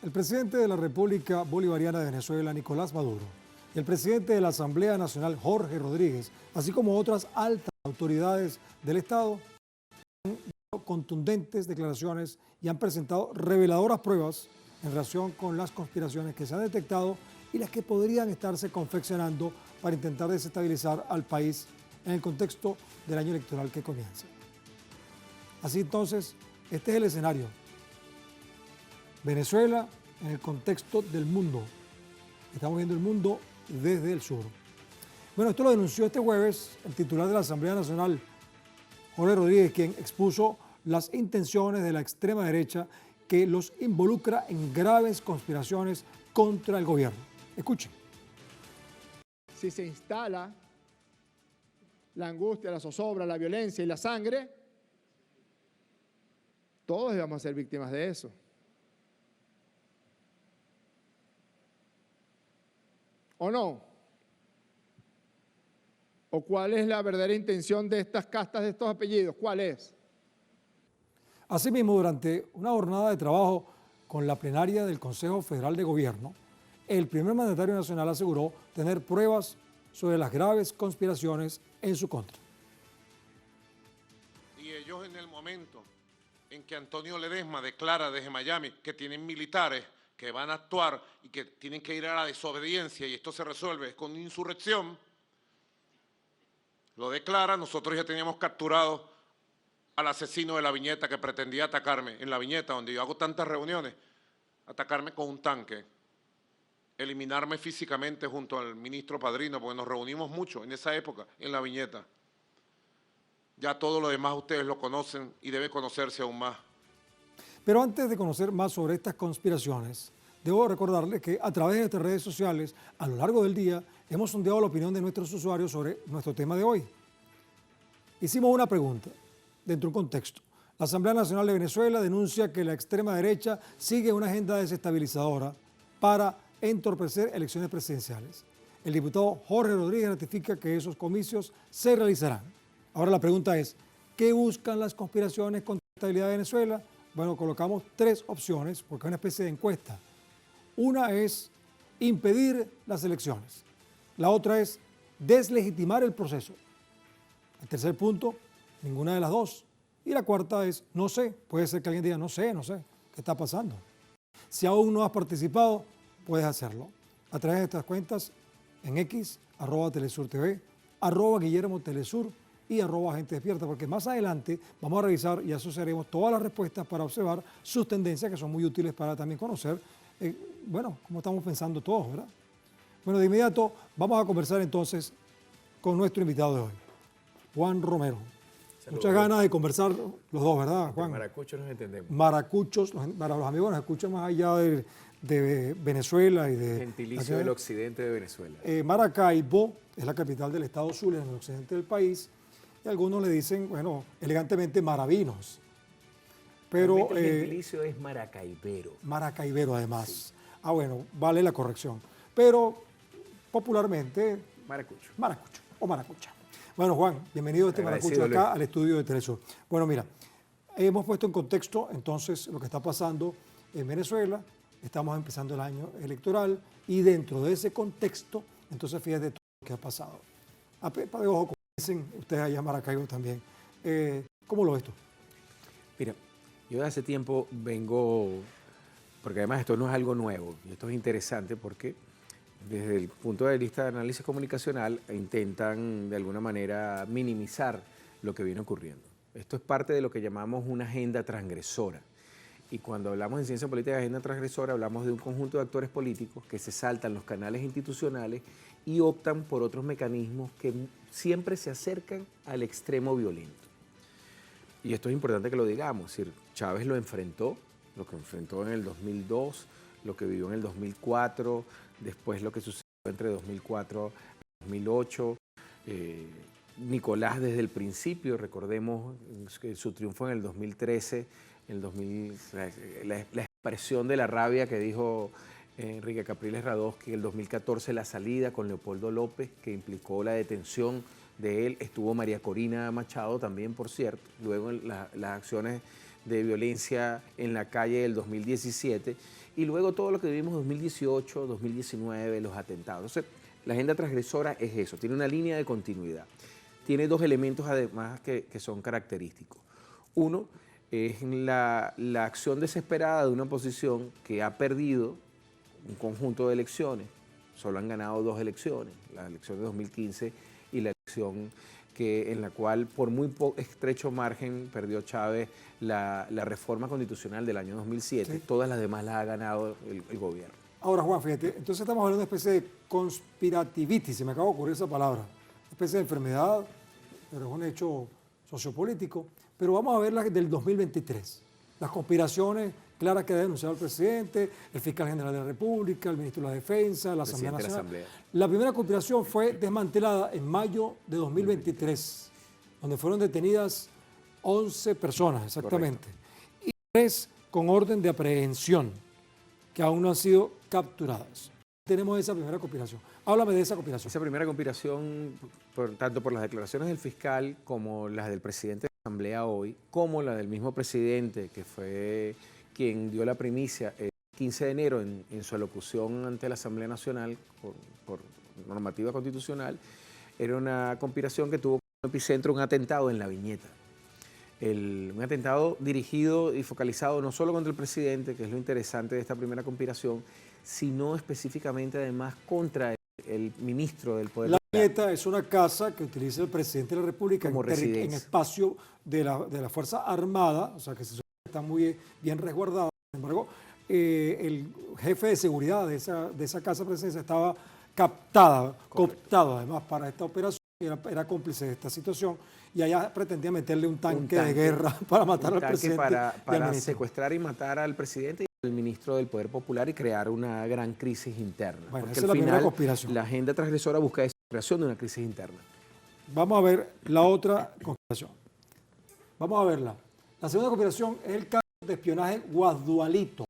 El presidente de la República Bolivariana de Venezuela, Nicolás Maduro, y el presidente de la Asamblea Nacional, Jorge Rodríguez, así como otras altas autoridades del Estado, han dado contundentes declaraciones y han presentado reveladoras pruebas en relación con las conspiraciones que se han detectado y las que podrían estarse confeccionando para intentar desestabilizar al país en el contexto del año electoral que comienza. Así entonces, este es el escenario. Venezuela en el contexto del mundo. Estamos viendo el mundo desde el sur. Bueno, esto lo denunció este jueves el titular de la Asamblea Nacional, Jorge Rodríguez, quien expuso las intenciones de la extrema derecha que los involucra en graves conspiraciones contra el gobierno. Escuchen. Si se instala la angustia, la zozobra, la violencia y la sangre, todos vamos a ser víctimas de eso. ¿O no? ¿O cuál es la verdadera intención de estas castas, de estos apellidos? ¿Cuál es? Asimismo, durante una jornada de trabajo con la plenaria del Consejo Federal de Gobierno, el primer mandatario nacional aseguró tener pruebas sobre las graves conspiraciones en su contra. Y ellos en el momento en que Antonio Ledesma declara desde Miami que tienen militares que van a actuar y que tienen que ir a la desobediencia y esto se resuelve con insurrección, lo declara. Nosotros ya teníamos capturado al asesino de La Viñeta que pretendía atacarme en La Viñeta, donde yo hago tantas reuniones, atacarme con un tanque, eliminarme físicamente junto al ministro Padrino, porque nos reunimos mucho en esa época en La Viñeta. Ya todo lo demás ustedes lo conocen y debe conocerse aún más. Pero antes de conocer más sobre estas conspiraciones, debo recordarles que a través de estas redes sociales, a lo largo del día, hemos sondeado la opinión de nuestros usuarios sobre nuestro tema de hoy. Hicimos una pregunta dentro de un contexto. La Asamblea Nacional de Venezuela denuncia que la extrema derecha sigue una agenda desestabilizadora para entorpecer elecciones presidenciales. El diputado Jorge Rodríguez ratifica que esos comicios se realizarán. Ahora la pregunta es, ¿qué buscan las conspiraciones contra la estabilidad de Venezuela? Bueno, colocamos tres opciones porque es una especie de encuesta. Una es impedir las elecciones. La otra es deslegitimar el proceso. El tercer punto, ninguna de las dos. Y la cuarta es, no sé, puede ser que alguien diga, no sé, ¿qué está pasando? Si aún no has participado, puedes hacerlo a través de estas cuentas en X, @TelesurTV, @GuillermoTelesur y @Agente Despierta, porque más adelante vamos a revisar y asociaremos todas las respuestas para observar sus tendencias que son muy útiles para también conocer, bueno, cómo estamos pensando todos, ¿verdad? Bueno, de inmediato vamos a conversar entonces con nuestro invitado de hoy, Juan Romero. Saludos. Muchas ganas de conversar los dos, ¿verdad, Juan? Maracuchos nos entendemos. Maracuchos, para los amigos nos escuchan más allá de Venezuela y de... Gentilicio del occidente de Venezuela. Maracaibo es la capital del estado Zulia, en el occidente del país, y algunos le dicen, bueno, elegantemente Maravinos. Pero el gentilicio es maracaibero. Maracaibero, además. Sí. Ah, bueno, vale la corrección. Pero popularmente... Maracucho. Maracucho o maracucha. Bueno, Juan, bienvenido a este Maracucho acá al estudio de Telesur. Bueno, mira, hemos puesto en contexto entonces lo que está pasando en Venezuela. Estamos empezando el año electoral y dentro de ese contexto, entonces fíjate todo lo que ha pasado. A pepa de ojo, como dicen ustedes allá en Maracaibo también. ¿Cómo lo ves tú? Mira, yo de hace tiempo vengo, porque además esto no es algo nuevo, y esto es interesante porque desde el punto de vista de análisis comunicacional intentan de alguna manera minimizar lo que viene ocurriendo. Esto es parte de lo que llamamos una agenda transgresora. Y cuando hablamos en ciencia política de agenda transgresora, hablamos de un conjunto de actores políticos que se saltan los canales institucionales y optan por otros mecanismos que siempre se acercan al extremo violento. Y esto es importante que lo digamos, es decir, Chávez lo que enfrentó en el 2002, lo que vivió en el 2004, después lo que sucedió entre 2004 y 2008, Nicolás desde el principio, recordemos que su triunfo en el 2013, la expresión de la rabia que dijo Enrique Capriles Radosky, en el 2014 la salida con Leopoldo López, que implicó la detención de él, estuvo María Corina Machado también, por cierto, luego las acciones de violencia en la calle del 2017, y luego todo lo que vivimos en 2018, 2019, los atentados. Entonces, la agenda transgresora es eso, tiene una línea de continuidad. Tiene dos elementos además que son característicos. Uno es la acción desesperada de una oposición que ha perdido un conjunto de elecciones. Solo han ganado 2 elecciones, la elección de 2015 y la elección en la cual por muy estrecho margen perdió Chávez la reforma constitucional del año 2007. Sí. Todas las demás las ha ganado el gobierno. Ahora, Juan, fíjate, entonces estamos hablando de una especie de conspirativitis, se me acaba de ocurrir esa palabra, una especie de enfermedad, pero es un hecho sociopolítico. Pero vamos a ver las del 2023, las conspiraciones claras que ha denunciado el presidente, el fiscal general de la República, el ministro de la Defensa, la Asamblea Nacional. La primera conspiración fue desmantelada en mayo de 2023, donde fueron detenidas 11 personas exactamente. Correcto. Y 3 con orden de aprehensión, que aún no han sido capturadas. Tenemos esa primera conspiración. Háblame de esa conspiración. Esa primera conspiración, tanto por las declaraciones del fiscal como las del presidente de la Asamblea hoy, como la del mismo presidente, que fue quien dio la primicia el 15 de enero en su alocución ante la Asamblea Nacional por normativa constitucional, era una conspiración que tuvo como epicentro un atentado en La Viñeta. Un atentado dirigido y focalizado no solo contra el presidente, que es lo interesante de esta primera conspiración, sino específicamente además contra el ministro del Poder. La Viñeta es una casa que utiliza el presidente de la República en espacio de la Fuerza Armada, o sea que está muy bien resguardada. Sin embargo, el jefe de seguridad de esa casa presidencial estaba cooptado además para esta operación, era cómplice de esta situación, y allá pretendía meterle un tanque de guerra para matar al presidente. Para secuestrar y matar al presidente y al ministro del Poder Popular y crear una gran crisis interna. Bueno, porque esa es la primera conspiración. La agenda transgresora busca esa creación de una crisis interna. Vamos a ver la otra conspiración. Vamos a verla. La segunda conspiración es el caso de espionaje Guasdualito,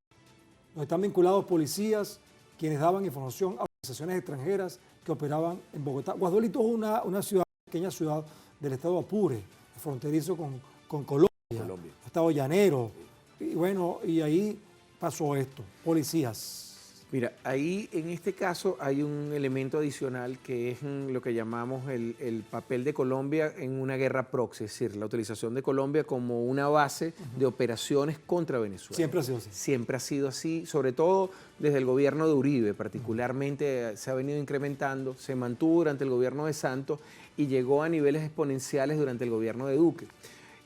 donde están vinculados policías quienes daban información a organizaciones extranjeras que operaban en Bogotá. Guasdualito es una ciudad, pequeña ciudad del estado Apure, fronterizo con Colombia, estado llanero. Y bueno, y ahí pasó esto, policías. Mira, ahí en este caso hay un elemento adicional que es lo que llamamos el papel de Colombia en una guerra proxy, es decir, la utilización de Colombia como una base de operaciones contra Venezuela. Siempre ha sido así. Siempre ha sido así, sobre todo desde el gobierno de Uribe, particularmente se ha venido incrementando, se mantuvo durante el gobierno de Santos y llegó a niveles exponenciales durante el gobierno de Duque.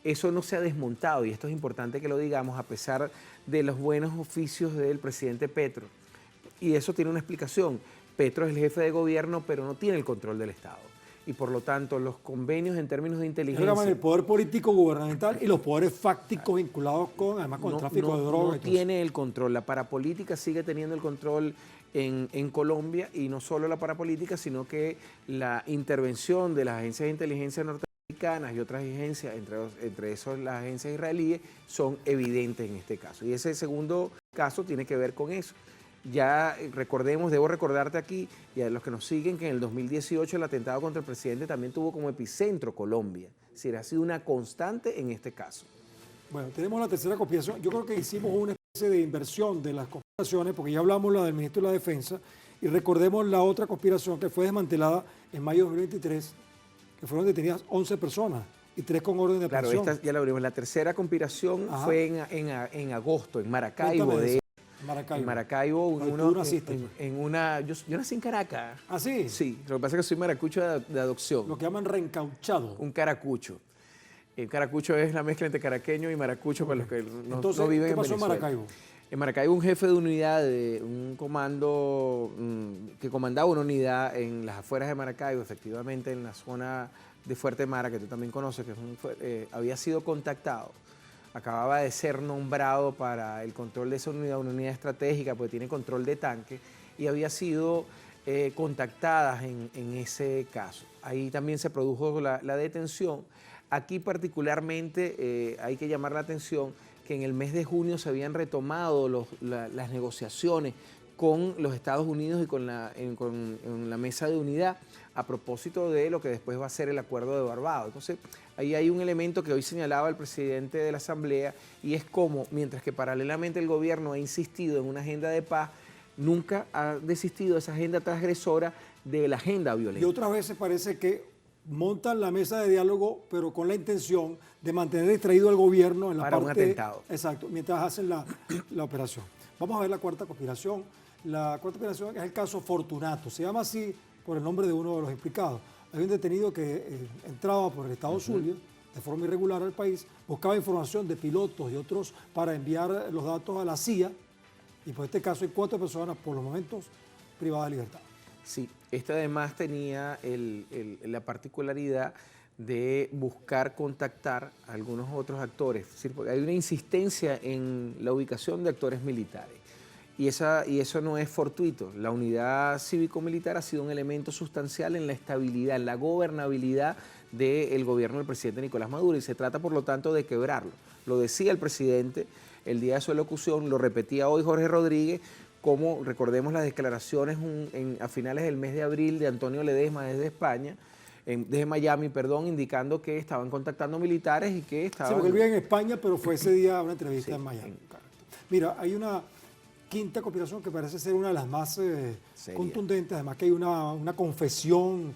Eso no se ha desmontado y esto es importante que lo digamos a pesar de los buenos oficios del presidente Petro. Y eso tiene una explicación. Petro es el jefe de gobierno, pero no tiene el control del Estado. Y por lo tanto, los convenios en términos de inteligencia... el poder político gubernamental y los poderes fácticos vinculados además con el tráfico de drogas. No tiene el control. La parapolítica sigue teniendo el control en Colombia, y no solo la parapolítica, sino que la intervención de las agencias de inteligencia norteamericanas y otras agencias, entre esos las agencias israelíes, son evidentes en este caso. Y ese segundo caso tiene que ver con eso. Ya debo recordarte aquí y a los que nos siguen que en el 2018 el atentado contra el presidente también tuvo como epicentro Colombia. Es decir, ha sido una constante en este caso. Bueno, tenemos la tercera conspiración. Yo creo que hicimos una especie de inversión de las conspiraciones, porque ya hablamos la del ministro de la Defensa, y recordemos la otra conspiración que fue desmantelada en mayo de 2023, que fueron detenidas 11 personas y 3 con orden de aprehensión. Claro, esta ya la abrimos. La tercera conspiración fue en agosto, en Maracaibo. En Maracaibo, yo nací en Caracas. ¿Ah, sí? Sí, lo que pasa es que soy maracucho de adopción. Lo que llaman reencauchado. Un caracucho. El caracucho es la mezcla entre caraqueño y maracucho para los que no viven en Venezuela. ¿Qué pasó en Maracaibo? En Maracaibo un jefe de unidad, un comando que comandaba una unidad en las afueras de Maracaibo, efectivamente en la zona de Fuerte Mara, que tú también conoces, que había sido contactado. Acababa de ser nombrado para el control de esa unidad, una unidad estratégica, porque tiene control de tanque, y había sido contactadas en ese caso. Ahí también se produjo la detención. Aquí particularmente hay que llamar la atención que en el mes de junio se habían retomado las negociaciones con los Estados Unidos y con la mesa de unidad a propósito de lo que después va a ser el acuerdo de Barbados. Entonces, ahí hay un elemento que hoy señalaba el presidente de la Asamblea, y es como, mientras que paralelamente el gobierno ha insistido en una agenda de paz, nunca ha desistido de esa agenda transgresora de la agenda violenta. Y otras veces parece que montan la mesa de diálogo, pero con la intención de mantener distraído al gobierno en la para parte... un atentado. Exacto, mientras hacen la operación. Vamos a ver la cuarta conspiración. La cuarta conspiración es el caso Fortunato. Se llama así por el nombre de uno de los implicados. Hay un detenido que entraba por el estado Zulia de forma irregular al país, buscaba información de pilotos y otros para enviar los datos a la CIA, y por este caso hay 4 personas por los momentos privadas de libertad. Sí, este además tenía la particularidad de buscar contactar a algunos otros actores. Es decir, porque hay una insistencia en la ubicación de actores militares. Y eso no es fortuito. La unidad cívico-militar ha sido un elemento sustancial en la estabilidad, en la gobernabilidad del gobierno del presidente Nicolás Maduro, y se trata, por lo tanto, de quebrarlo. Lo decía el presidente el día de su elocución, lo repetía hoy Jorge Rodríguez, como recordemos las declaraciones a finales del mes de abril de Antonio Ledesma desde España, desde Miami, perdón, indicando que estaban contactando militares y que estaban... Sí, porque él vive en España, pero fue ese día a una entrevista Sí, en Miami. Mira, hay una quinta conspiración que parece ser una de las más contundentes, además que hay una confesión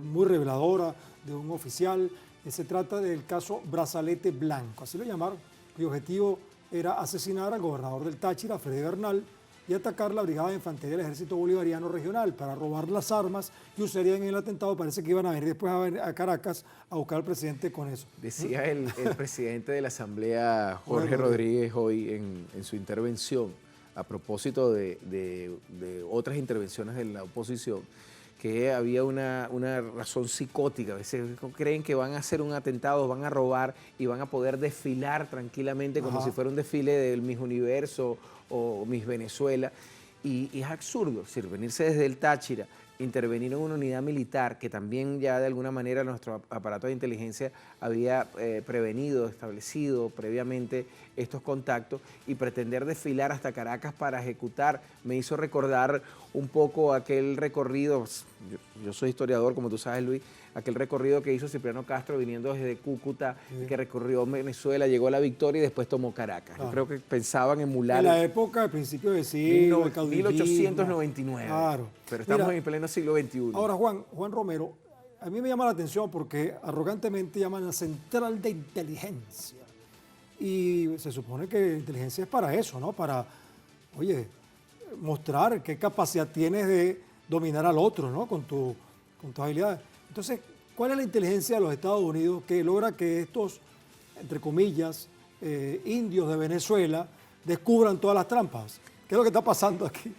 muy reveladora de un oficial. Se trata del caso Brazalete Blanco, así lo llamaron, cuyo objetivo era asesinar al gobernador del Táchira, Freddy Bernal, y atacar la Brigada de Infantería del Ejército Bolivariano Regional para robar las armas que usarían en el atentado. Parece que iban a venir después a Caracas a buscar al presidente con eso. Decía el presidente de la Asamblea, Jorge Rodríguez, hoy en su intervención, a propósito de otras intervenciones de la oposición, que había una razón psicótica. A veces creen que van a hacer un atentado, van a robar y van a poder desfilar tranquilamente como si fuera un desfile del Miss Universo o Miss Venezuela. Y es absurdo, es decir, venirse desde el Táchira, intervenir en una unidad militar que también ya de alguna manera nuestro aparato de inteligencia había prevenido, establecido previamente estos contactos, y pretender desfilar hasta Caracas para ejecutar, me hizo recordar un poco aquel recorrido, yo soy historiador, como tú sabes, Luis, aquel recorrido que hizo Cipriano Castro viniendo desde Cúcuta, que recorrió Venezuela, llegó a La Victoria y después tomó Caracas. Yo creo que pensaban emular... En la época, al principio del siglo, 1899. Claro. Pero estamos Mira, en pleno siglo XXI. Ahora, Juan Romero, a mí me llama la atención porque arrogantemente llaman a Central de Inteligencia. Y se supone que inteligencia es para eso, ¿no? Para, oye, mostrar qué capacidad tienes de dominar al otro, ¿no? Con tus habilidades. Entonces, ¿cuál es la inteligencia de los Estados Unidos que logra que estos, entre comillas, indios de Venezuela descubran todas las trampas? ¿Qué es lo que está pasando aquí?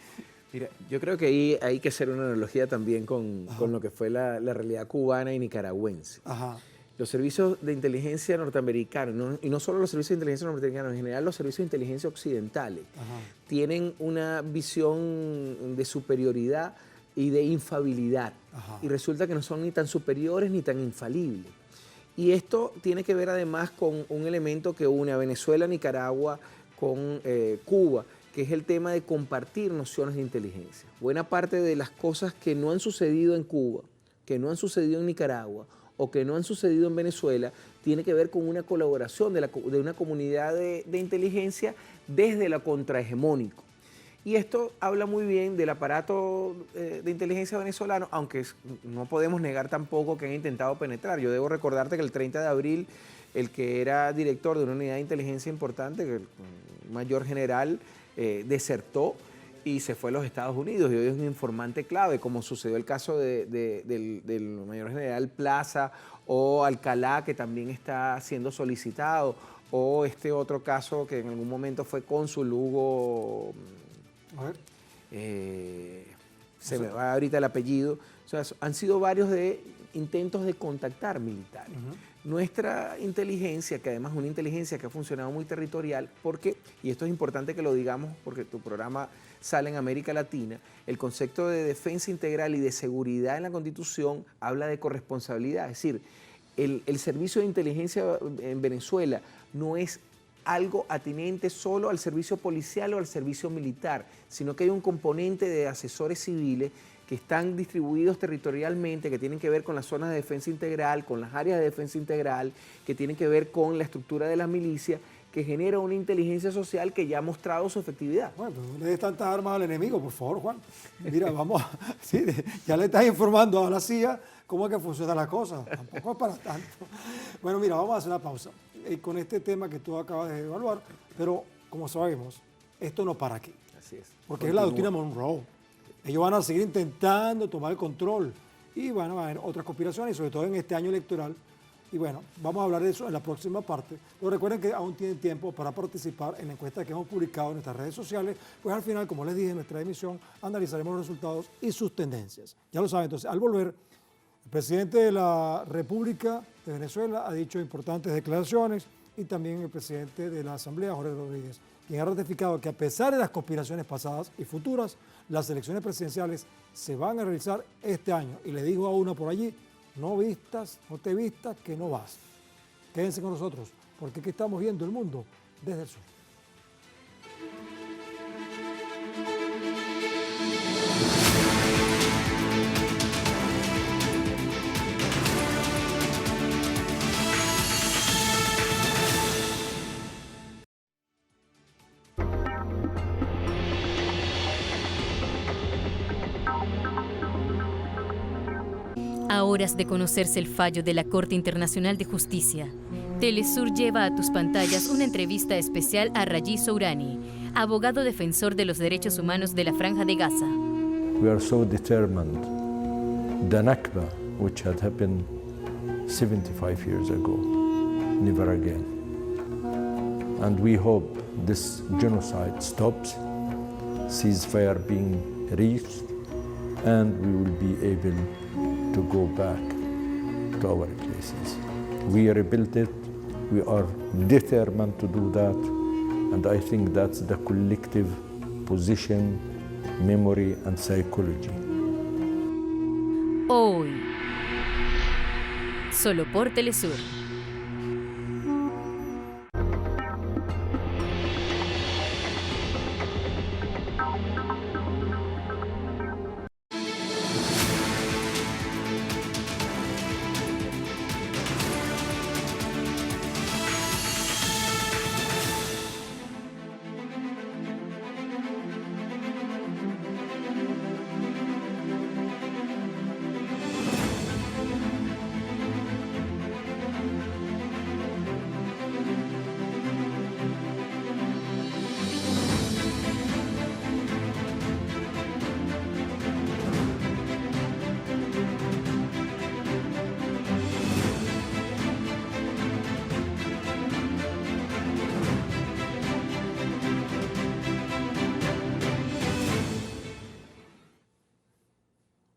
Mira, yo creo que ahí hay que hacer una analogía también con lo que fue la realidad cubana y nicaragüense. Ajá. Los servicios de inteligencia norteamericanos, y no solo los servicios de inteligencia norteamericanos, en general los servicios de inteligencia occidentales, tienen una visión de superioridad y de infalibilidad. Y resulta que no son ni tan superiores ni tan infalibles. Y esto tiene que ver además con un elemento que une a Venezuela, Nicaragua con Cuba, que es el tema de compartir nociones de inteligencia. Buena parte de las cosas que no han sucedido en Cuba, que no han sucedido en Nicaragua o que no han sucedido en Venezuela, tiene que ver con una colaboración de una comunidad de inteligencia desde lo contrahegemónico. Y esto habla muy bien del aparato de inteligencia venezolano, aunque no podemos negar tampoco que han intentado penetrar. Yo debo recordarte que el 30 de abril, el que era director de una unidad de inteligencia importante, el mayor general, desertó y se fue a los Estados Unidos, y hoy es un informante clave, como sucedió el caso del mayor general Plaza o Alcalá, que también está siendo solicitado, o este otro caso que en algún momento fue cónsul, Hugo, se me va ahorita el apellido. O sea, han sido varios intentos de contactar militares. Nuestra inteligencia, que además es una inteligencia que ha funcionado muy territorial, porque, y esto es importante que lo digamos porque tu programa sale en América Latina, el concepto de defensa integral y de seguridad en la Constitución habla de corresponsabilidad. Es decir, el servicio de inteligencia en Venezuela no es algo atinente solo al servicio policial o al servicio militar, sino que hay un componente de asesores civiles que están distribuidos territorialmente, que tienen que ver con las zonas de defensa integral, con las áreas de defensa integral, que tienen que ver con la estructura de la milicia, que genera una inteligencia social que ya ha mostrado su efectividad. Bueno, pero no le des tantas armas al enemigo, por favor, Juan. Mira, vamos, sí, ya le estás informando a la CIA cómo es que funciona la cosa. Tampoco es para tanto. Bueno, mira, vamos a hacer una pausa con este tema que tú acabas de evaluar, pero como sabemos, esto no para aquí. Así es. Porque es la doctrina Monroe. Ellos van a seguir intentando tomar el control y van a haber otras conspiraciones, sobre todo en este año electoral. Y bueno, vamos a hablar de eso en la próxima parte. Pero recuerden que aún tienen tiempo para participar en la encuesta que hemos publicado en nuestras redes sociales, pues al final, como les dije en nuestra emisión, analizaremos los resultados y sus tendencias. Ya lo saben, entonces, al volver, el presidente de la República de Venezuela ha dicho importantes declaraciones y también el presidente de la Asamblea, Jorge Rodríguez, quien ha ratificado que a pesar de las conspiraciones pasadas y futuras, las elecciones presidenciales se van a realizar este año. Y le dijo a uno por allí, no te vistas, que no vas. Quédense con nosotros, porque aquí estamos viendo el mundo desde el sur. A horas de conocerse el fallo de la Corte Internacional de Justicia, Telesur lleva a tus pantallas una entrevista especial a Raji Sourani, abogado defensor de los derechos humanos de la Franja de Gaza. We are so determined. The Nakba, which had happened 75 years ago, never again. And we hope this genocide stops, ceasefire being reached, and we will be able to go back to our places. We rebuilt it, we are determined to do that, and I think that's the collective position, memory and psychology. Hoy, solo por Telesur.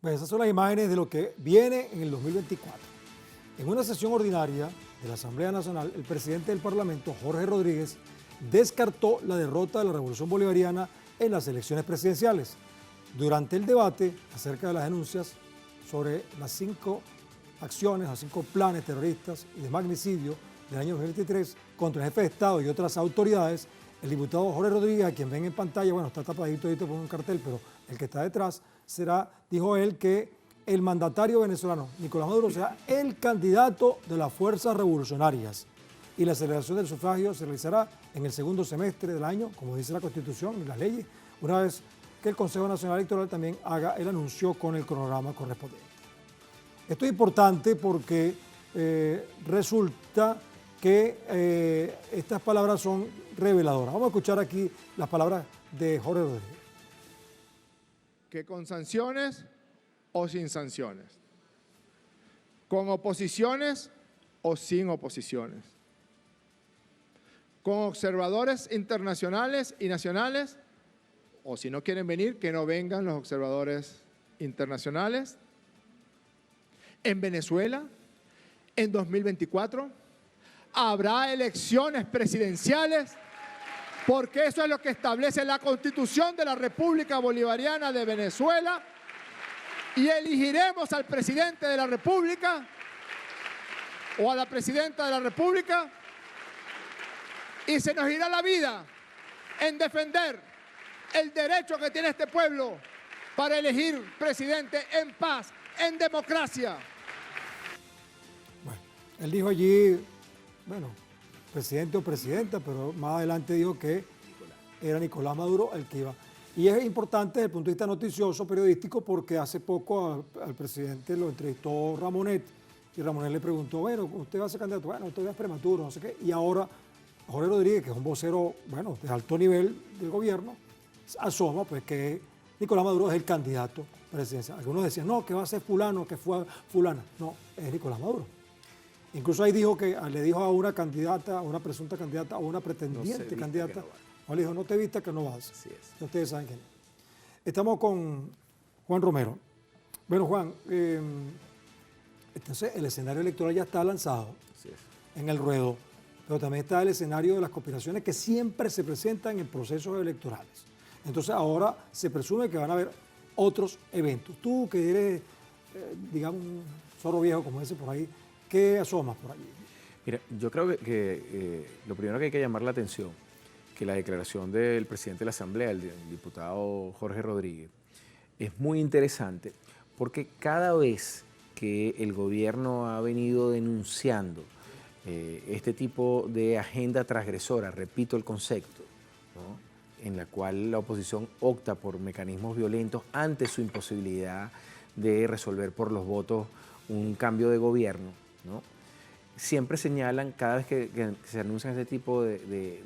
Pues esas son las imágenes de lo que viene en el 2024. En una sesión ordinaria de la Asamblea Nacional, el presidente del Parlamento, Jorge Rodríguez, descartó la derrota de la Revolución Bolivariana en las elecciones presidenciales. Durante el debate acerca de las denuncias sobre las 5 acciones, los 5 planes terroristas y de magnicidio del año 2023 contra el jefe de Estado y otras autoridades, el diputado Jorge Rodríguez, a quien ven en pantalla, bueno, está tapadito ahorita por un cartel, pero el que está detrás será, dijo él, que el mandatario venezolano, Nicolás Maduro, será el candidato de las fuerzas revolucionarias y la celebración del sufragio se realizará en el segundo semestre del año, como dice la Constitución y las leyes, una vez que el Consejo Nacional Electoral también haga el anuncio con el cronograma correspondiente. Esto es importante porque resulta que estas palabras son reveladoras. Vamos a escuchar aquí las palabras de Jorge Rodríguez. Que con sanciones o sin sanciones, con oposiciones o sin oposiciones, con observadores internacionales y nacionales, o si no quieren venir, que no vengan los observadores internacionales. En Venezuela, en 2024, habrá elecciones presidenciales, porque eso es lo que establece la Constitución de la República Bolivariana de Venezuela, y elegiremos al presidente de la República o a la presidenta de la República Y se nos irá la vida en defender el derecho que tiene este pueblo para elegir presidente en paz, en democracia. Bueno, él dijo allí, bueno, presidente o presidenta, pero más adelante dijo que era Nicolás Maduro el que iba. Y es importante desde el punto de vista noticioso, periodístico, porque hace poco al presidente lo entrevistó Ramonet, y Ramonet le preguntó, bueno, ¿usted va a ser candidato? Bueno, todavía es prematuro, no sé qué. Y ahora Jorge Rodríguez, que es un vocero, bueno, de alto nivel del gobierno, asoma pues que Nicolás Maduro es el candidato presidencial. Algunos decían, no, que va a ser fulano, que fue fulana. No, es Nicolás Maduro. Incluso ahí dijo que le dijo a una candidata, a una presunta candidata, a una pretendiente candidata, no le dijo, no te vistas que no vas. Así es. Ya ustedes saben quién es. Estamos con Juan Romero. Bueno, Juan, entonces el escenario electoral ya está lanzado Así es. en el ruedo, pero también está el escenario de las conspiraciones que siempre se presentan en procesos electorales. Entonces ahora se presume que van a haber otros eventos. Tú que eres, digamos, un zorro viejo, como dice por ahí, ¿qué asomas por allí? Mira, yo creo que lo primero que hay que llamar la atención, que la declaración del presidente de la Asamblea, el diputado Jorge Rodríguez, es muy interesante porque cada vez que el gobierno ha venido denunciando este tipo de agenda transgresora, repito el concepto, ¿no?, en la cual la oposición opta por mecanismos violentos ante su imposibilidad de resolver por los votos un cambio de gobierno, ¿no?, siempre señalan, cada vez que se anuncian este tipo de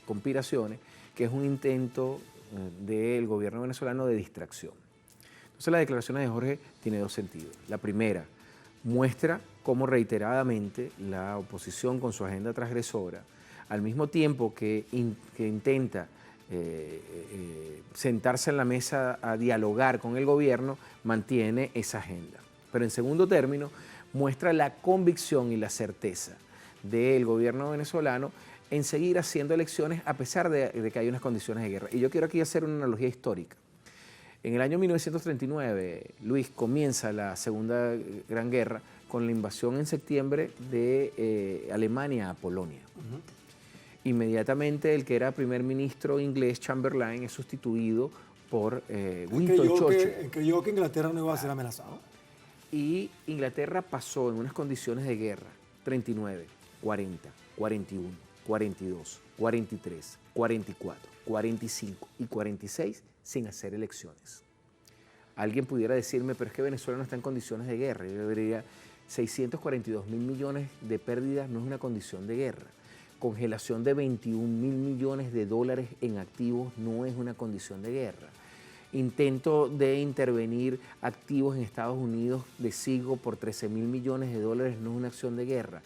conspiraciones, que es un intento del gobierno venezolano de distracción. Entonces la declaración de Jorge tiene dos sentidos. La primera, muestra cómo reiteradamente la oposición con su agenda transgresora, al mismo tiempo que intenta sentarse en la mesa a dialogar con el gobierno, mantiene esa agenda. Pero en segundo término, muestra la convicción y la certeza del gobierno venezolano en seguir haciendo elecciones a pesar de que hay unas condiciones de guerra. Y yo quiero aquí hacer una analogía histórica. En el año 1939, Luis, comienza la Segunda Gran Guerra con la invasión en septiembre de Alemania a Polonia. Inmediatamente el que era primer ministro inglés, Chamberlain, es sustituido por Winston Churchill. Creyó que Inglaterra no iba a ser amenazado. Y Inglaterra pasó en unas condiciones de guerra, 39, 40, 41, 42, 43, 44, 45 y 46, sin hacer elecciones. Alguien pudiera decirme, pero es que Venezuela no está en condiciones de guerra. Yo diría, 642.000 millones de pérdidas no es una condición de guerra. Congelación de 21.000 millones de dólares en activos no es una condición de guerra. Intento de intervenir activos en Estados Unidos de SIGO por 13.000 millones de dólares no es una acción de guerra.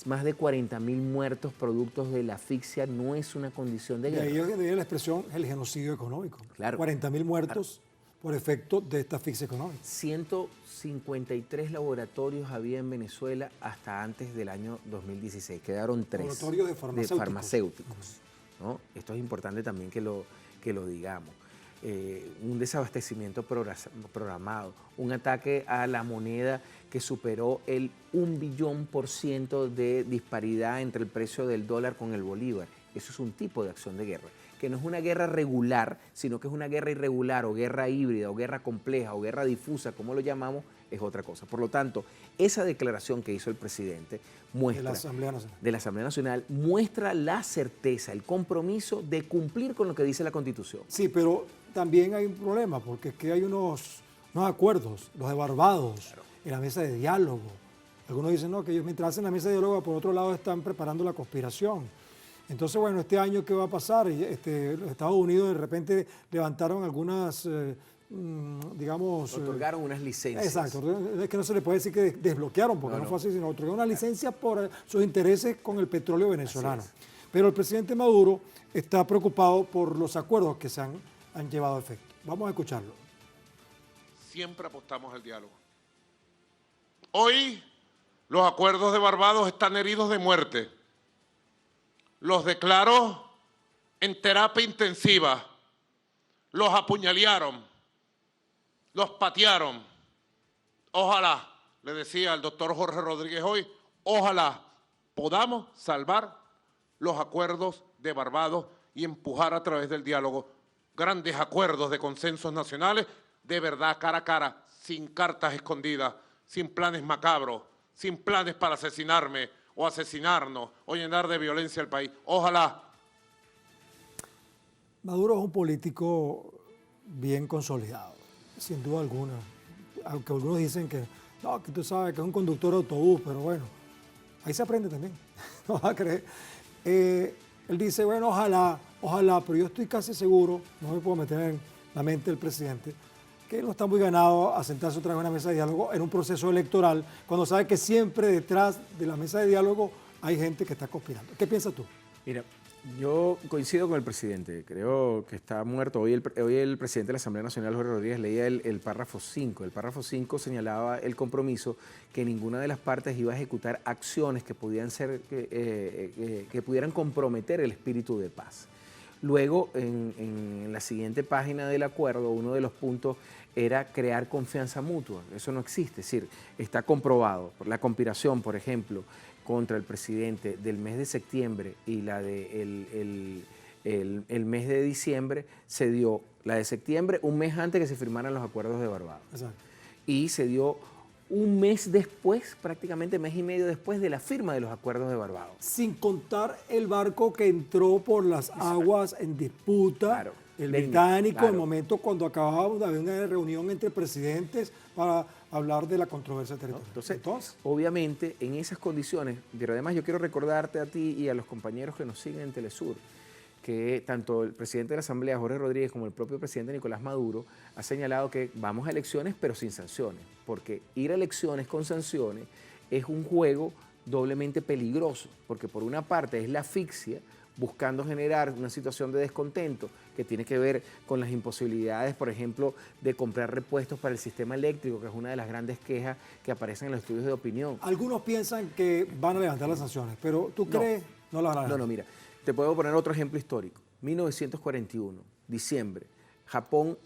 Más de 40.000 muertos productos de la asfixia no es una condición de guerra. Y ahí viene la expresión el genocidio económico. Claro. 40.000 muertos por efecto de esta asfixia económica. 153 laboratorios había en Venezuela hasta antes del año 2016. Quedaron 3. Laboratorios de farmacéuticos, ¿no? Esto es importante también que lo digamos. Un desabastecimiento programado, un ataque a la moneda que superó el 1 billón% de disparidad entre el precio del dólar con el bolívar. Eso es un tipo de acción de guerra, que no es una guerra regular, sino que es una guerra irregular o guerra híbrida o guerra compleja o guerra difusa, como lo llamamos, es otra cosa. Por lo tanto, esa declaración que hizo el presidente muestra, de la Asamblea Nacional, muestra la certeza, el compromiso de cumplir con lo que dice la Constitución. Sí, pero también hay un problema, porque es que hay unos acuerdos, los de Barbados, claro, en la mesa de diálogo. Algunos dicen, no, que ellos mientras hacen la mesa de diálogo, por otro lado están preparando la conspiración. Entonces, bueno, este año, ¿qué va a pasar? Los Estados Unidos de repente levantaron algunas, digamos... Otorgaron unas licencias. Exacto, es que no se le puede decir que desbloquearon, porque no fue así, sino otorgaron una licencia por sus intereses con el petróleo venezolano. Pero el presidente Maduro está preocupado por los acuerdos que se han llevado a efecto. Vamos a escucharlo. Siempre apostamos al diálogo. Hoy los acuerdos de Barbados están heridos de muerte. Los declaró en terapia intensiva, los apuñalearon, los patearon. Ojalá, le decía al doctor Jorge Rodríguez hoy, ojalá podamos salvar los acuerdos de Barbados y empujar a través del diálogo grandes acuerdos de consensos nacionales, de verdad, cara a cara, sin cartas escondidas, sin planes macabros, sin planes para asesinarme o asesinarnos o llenar de violencia el país. Ojalá. Maduro es un político bien consolidado, sin duda alguna. Aunque algunos dicen que, no, que tú sabes que es un conductor de autobús, pero bueno, ahí se aprende también. No vas a creer. Él dice, bueno, ojalá, pero yo estoy casi seguro, no me puedo meter en la mente del presidente, que él no está muy ganado a sentarse otra vez en una mesa de diálogo en un proceso electoral, cuando sabe que siempre detrás de la mesa de diálogo hay gente que está conspirando. ¿Qué piensas tú? Mira, yo coincido con el presidente, creo que está muerto. Hoy el presidente de la Asamblea Nacional, Jorge Rodríguez, leía el párrafo 5. El párrafo 5 señalaba el compromiso que ninguna de las partes iba a ejecutar acciones que pudieran que pudieran comprometer el espíritu de paz. Luego, en la siguiente página del acuerdo, uno de los puntos era crear confianza mutua. Eso no existe, es decir, está comprobado. La conspiración, por ejemplo, contra el presidente del mes de septiembre y la del el mes de diciembre, se dio la de septiembre un mes antes que se firmaran los acuerdos de Barbados. Exacto. Y se dio un mes después, prácticamente mes y medio después de la firma de los acuerdos de Barbados. Sin contar el barco que entró por las aguas en disputa, Claro. el Venga, británico, claro. el momento cuando acabábamos de haber una reunión entre presidentes para hablar de la controversia territorial. Entonces, obviamente, en esas condiciones, pero además yo quiero recordarte a ti y a los compañeros que nos siguen en Telesur, que tanto el presidente de la Asamblea, Jorge Rodríguez, como el propio presidente Nicolás Maduro, ha señalado que vamos a elecciones pero sin sanciones, porque ir a elecciones con sanciones es un juego doblemente peligroso, porque por una parte es la asfixia, buscando generar una situación de descontento que tiene que ver con las imposibilidades, por ejemplo, de comprar repuestos para el sistema eléctrico, que es una de las grandes quejas que aparecen en los estudios de opinión. Algunos piensan que van a levantar las sanciones, pero ¿tú crees no las van a levantar? No, mira, te puedo poner otro ejemplo histórico. 1941, diciembre, Japón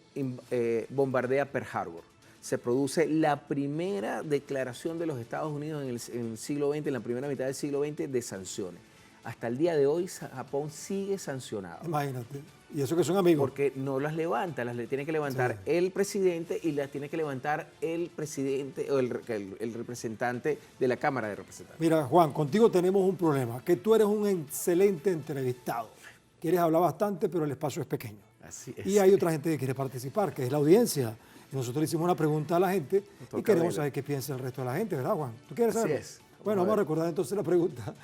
bombardea Pearl Harbor. Se produce la primera declaración de los Estados Unidos en el siglo XX, en la primera mitad del siglo XX, de sanciones. Hasta el día de hoy, Japón sigue sancionado. Imagínate. Y eso que son amigos. Porque no las levanta, las tiene que levantar el presidente y las tiene que levantar el presidente o el representante de la Cámara de Representantes. Mira, Juan, contigo tenemos un problema, que tú eres un excelente entrevistado. Quieres hablar bastante, pero el espacio es pequeño. Así es. Y hay otra gente que quiere participar, que es la audiencia. Y nosotros le hicimos una pregunta a la gente y queremos saber qué piensa el resto de la gente, ¿verdad, Juan? ¿Tú quieres saberlo? Así es. Bueno, vamos a recordar entonces la pregunta.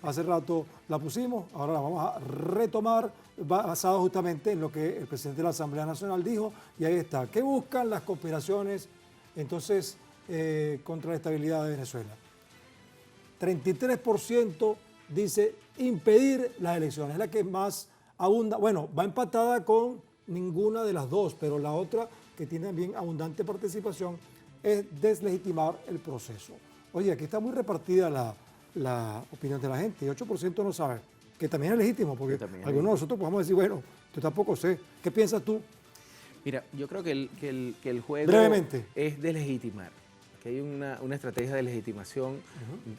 Hace rato la pusimos, ahora la vamos a retomar, basado justamente en lo que el presidente de la Asamblea Nacional dijo, y ahí está. ¿Qué buscan las conspiraciones entonces contra la estabilidad de Venezuela? 33% dice impedir las elecciones, es la que más abunda. Bueno, va empatada con ninguna de las dos, pero la otra que tiene también abundante participación es deslegitimar el proceso. Oye, aquí está muy repartida la opinión de la gente y 8% no sabe, que también es legítimo, porque algunos de nosotros podemos decir, bueno, yo tampoco sé. ¿Qué piensas tú? Mira, yo creo que el juego Brevemente. es deslegitimar, que hay una estrategia de legitimación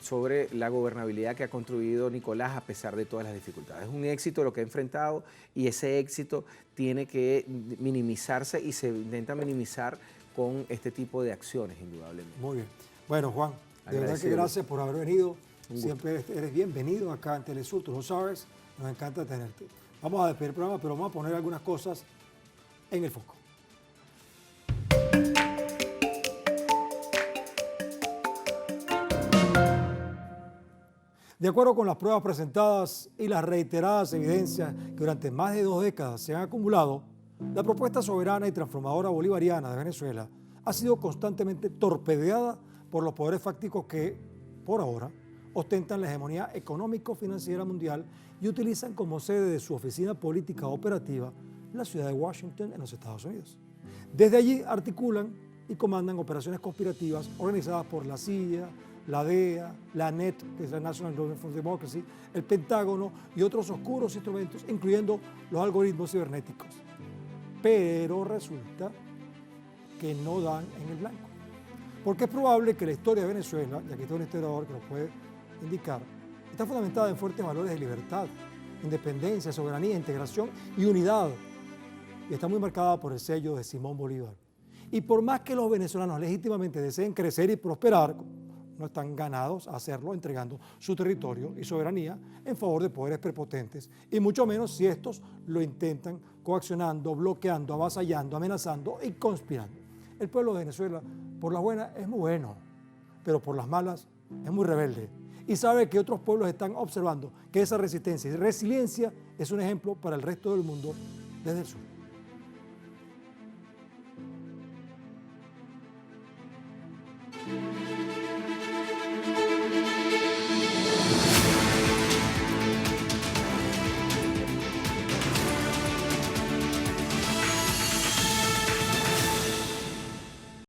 sobre la gobernabilidad que ha construido Nicolás a pesar de todas las dificultades. Es un éxito lo que ha enfrentado y ese éxito tiene que minimizarse y se intenta minimizar con este tipo de acciones, indudablemente. Muy bien. Bueno, Juan, de verdad que gracias por haber venido. Siempre eres bienvenido acá en Telesur, tú lo sabes, nos encanta tenerte. Vamos a despedir el programa, pero vamos a poner algunas cosas en el foco. De acuerdo con las pruebas presentadas y las reiteradas evidencias que durante más de 2 décadas se han acumulado, la propuesta soberana y transformadora bolivariana de Venezuela ha sido constantemente torpedeada por los poderes fácticos que, por ahora, ostentan la hegemonía económico-financiera mundial y utilizan como sede de su oficina política operativa la ciudad de Washington en los Estados Unidos. Desde allí articulan y comandan operaciones conspirativas organizadas por la CIA, la DEA, la NET, que es la National Endowment for Democracy, el Pentágono y otros oscuros instrumentos, incluyendo los algoritmos cibernéticos. Pero resulta que no dan en el blanco. Porque es probable que la historia de Venezuela, y aquí está un historiador que nos puede indicar, está fundamentada en fuertes valores de libertad, independencia, soberanía, integración y unidad. Y está muy marcada por el sello de Simón Bolívar. Y por más que los venezolanos legítimamente deseen crecer y prosperar, no están ganados a hacerlo entregando su territorio y soberanía en favor de poderes prepotentes, y mucho menos si estos lo intentan coaccionando, bloqueando, avasallando, amenazando y conspirando. El pueblo de Venezuela, por las buenas, es muy bueno, pero por las malas es muy rebelde. Y sabe que otros pueblos están observando que esa resistencia y resiliencia es un ejemplo para el resto del mundo desde el sur.